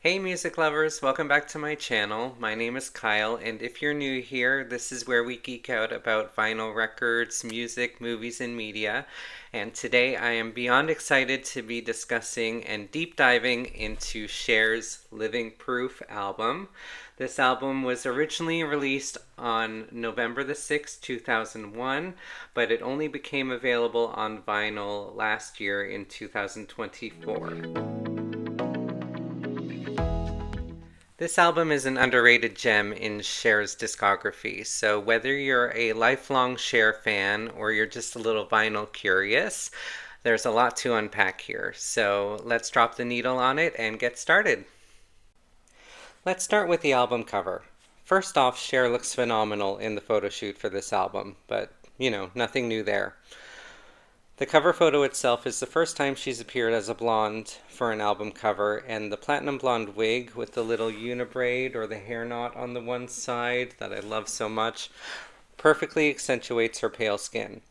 Hey music lovers, welcome back to my channel. My name is Kyle, and if you're new here, this is where we geek out about vinyl records, music, movies, and media. And today I am beyond excited to be discussing and deep diving into Cher's Living Proof album. This album was originally released on November the 6th, 2001, but it only became available on vinyl last year in 2024. This album is an underrated gem in Cher's discography, so whether you're a lifelong Cher fan or you're just a little vinyl curious, there's a lot to unpack here. So let's drop the needle on it and get started. Let's start with the album cover. First off, Cher looks phenomenal in the photo shoot for this album, but nothing new there. The cover photo itself is the first time she's appeared as a blonde for an album cover, and the platinum blonde wig with the little unibraid or the hair knot on the one side that I love so much perfectly accentuates her pale skin.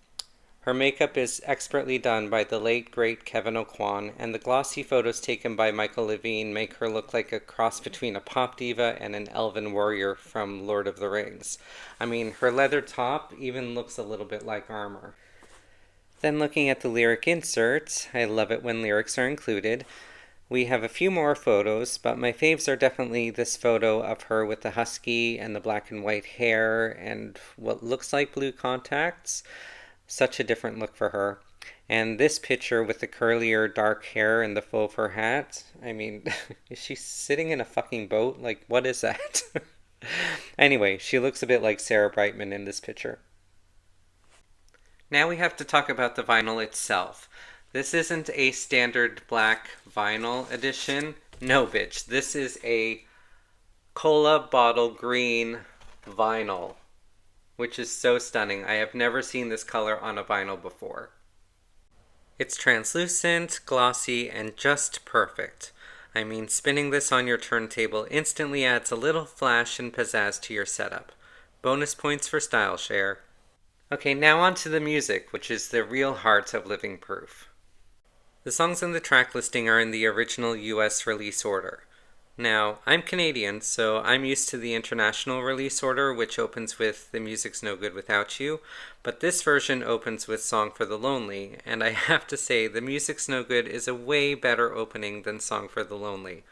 Her makeup is expertly done by the late great Kevin Aucoin, and the glossy photos taken by Michael Levine make her look like a cross between a pop diva and an elven warrior from Lord of the Rings. I mean, her leather top even looks a little bit like armor. Then looking at the lyric insert, I love it when lyrics are included. We have a few more photos, but my faves are definitely this photo of her with the husky and the black and white hair and what looks like blue contacts. Such a different look for her. And this picture with the curlier dark hair and the faux fur hat. I mean, is she sitting in a fucking boat? Like, what is that? Anyway, she looks a bit like Sarah Brightman in this picture. Now we have to talk about the vinyl itself. This isn't a standard black vinyl edition. No, bitch. This is a cola bottle green vinyl, which is so stunning. I have never seen this color on a vinyl before. It's translucent, glossy, and just perfect. I mean, spinning this on your turntable instantly adds a little flash and pizzazz to your setup. Bonus points for style, Cher. Okay, now on to the music, which is the real heart of Living Proof. The songs in the track listing are in the original US release order. Now, I'm Canadian, so I'm used to the international release order, which opens with The Music's No Good Without You, but this version opens with Song for the Lonely, and I have to say, The Music's No Good is a way better opening than Song for the Lonely.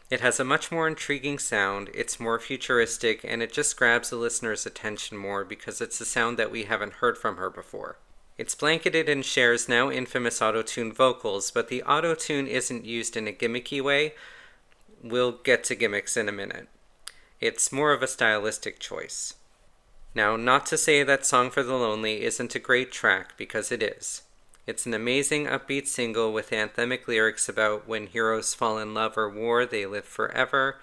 It has a much more intriguing sound, it's more futuristic, and it just grabs the listener's attention more because it's a sound that we haven't heard from her before. It's blanketed in Cher's now infamous auto-tune vocals, but the auto-tune isn't used in a gimmicky way. We'll get to gimmicks in a minute. It's more of a stylistic choice. Now, not to say that Song for the Lonely isn't a great track, because it is. It's an amazing upbeat single with anthemic lyrics about when heroes fall in love or war, they live forever.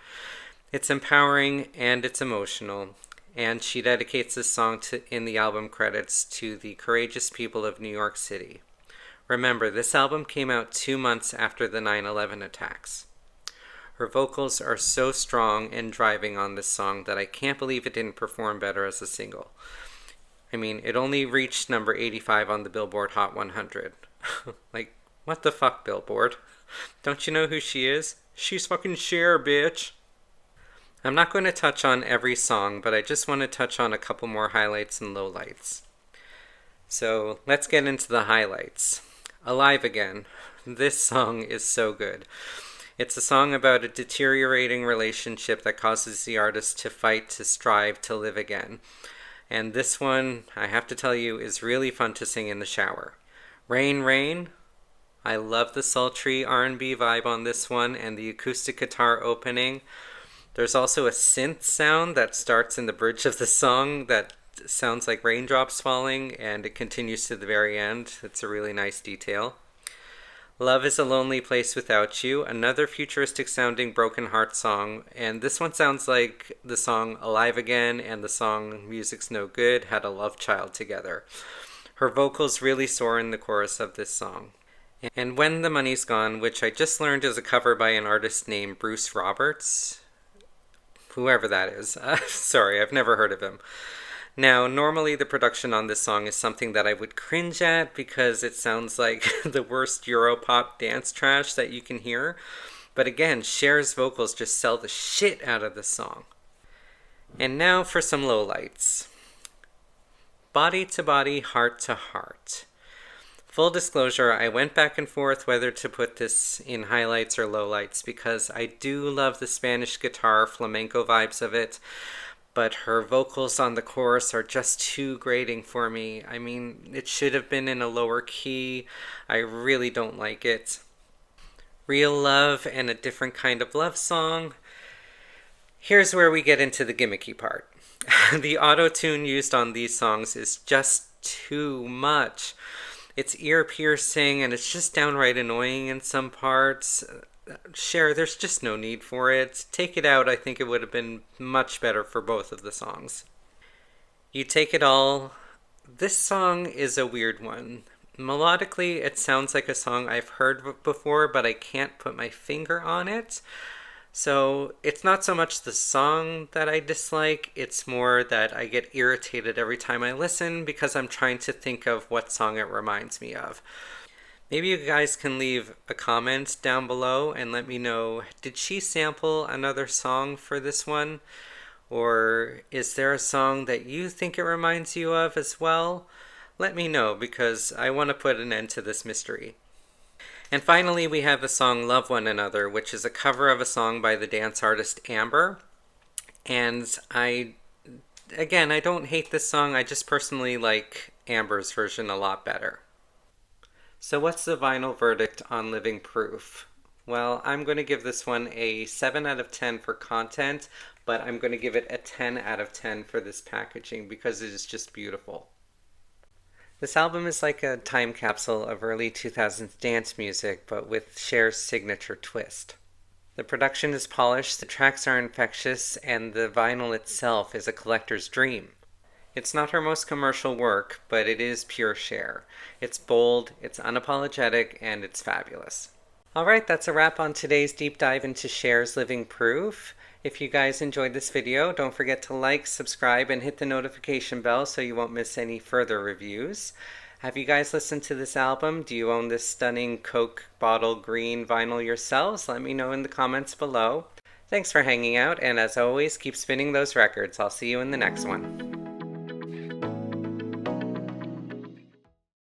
It's empowering and it's emotional. And she dedicates this song in the album credits to the courageous people of New York City. Remember, this album came out 2 months after the 9/11 attacks. Her vocals are so strong and driving on this song that I can't believe it didn't perform better as a single. I mean, it only reached number 85 on the Billboard Hot 100. Like, what the fuck, Billboard? Don't you know who she is? She's fucking Cher, bitch! I'm not going to touch on every song, but I just want to touch on a couple more highlights and lowlights. So, let's get into the highlights. Alive Again. This song is so good. It's a song about a deteriorating relationship that causes the artist to fight to strive to live again. And this one, I have to tell you, is really fun to sing in the shower. Rain, Rain. I love the sultry R&B vibe on this one and the acoustic guitar opening. There's also a synth sound that starts in the bridge of the song that sounds like raindrops falling, and it continues to the very end. It's a really nice detail. Love is a Lonely Place Without You, another futuristic sounding broken heart song, and this one sounds like the song Alive Again and the song Music's No Good had a love child together. Her vocals really soar in the chorus of this song. And When the Money's Gone, which I just learned is a cover by an artist named Bruce Roberts. Whoever that is. Sorry, I've never heard of him. Now, normally the production on this song is something that I would cringe at because it sounds like the worst Europop dance trash that you can hear. But again, Cher's vocals just sell the shit out of this song. And now for some lowlights. Body to body, heart to heart. Full disclosure, I went back and forth whether to put this in highlights or lowlights because I do love the Spanish guitar flamenco vibes of it, but her vocals on the chorus are just too grating for me. I mean, it should have been in a lower key. I really don't like it. Real Love and A Different Kind of Love Song. Here's where we get into the gimmicky part. The auto-tune used on these songs is just too much. It's ear-piercing and it's just downright annoying in some parts. Cher, there's just no need for it. Take it out, I think it would have been much better for both of the songs. You Take It All. This song is a weird one. Melodically, it sounds like a song I've heard before, but I can't put my finger on it. So it's not so much the song that I dislike, it's more that I get irritated every time I listen because I'm trying to think of what song it reminds me of. Maybe you guys can leave a comment down below and let me know, did she sample another song for this one? Or is there a song that you think it reminds you of as well? Let me know because I want to put an end to this mystery. And finally, we have the song Love One Another, which is a cover of a song by the dance artist Amber. And I don't hate this song, I just personally like Amber's version a lot better. So what's the vinyl verdict on Living Proof? Well, I'm going to give this one a 7 out of 10 for content, but I'm going to give it a 10 out of 10 for this packaging because it is just beautiful. This album is like a time capsule of early 2000s dance music, but with Cher's signature twist. The production is polished, the tracks are infectious, and the vinyl itself is a collector's dream. It's not her most commercial work, but it is pure Cher. It's bold, it's unapologetic, and it's fabulous. Alright, that's a wrap on today's deep dive into Cher's Living Proof. If you guys enjoyed this video, don't forget to like, subscribe, and hit the notification bell so you won't miss any further reviews. Have you guys listened to this album? Do you own this stunning Coke bottle green vinyl yourselves? Let me know in the comments below. Thanks for hanging out, and as always, keep spinning those records. I'll see you in the next one.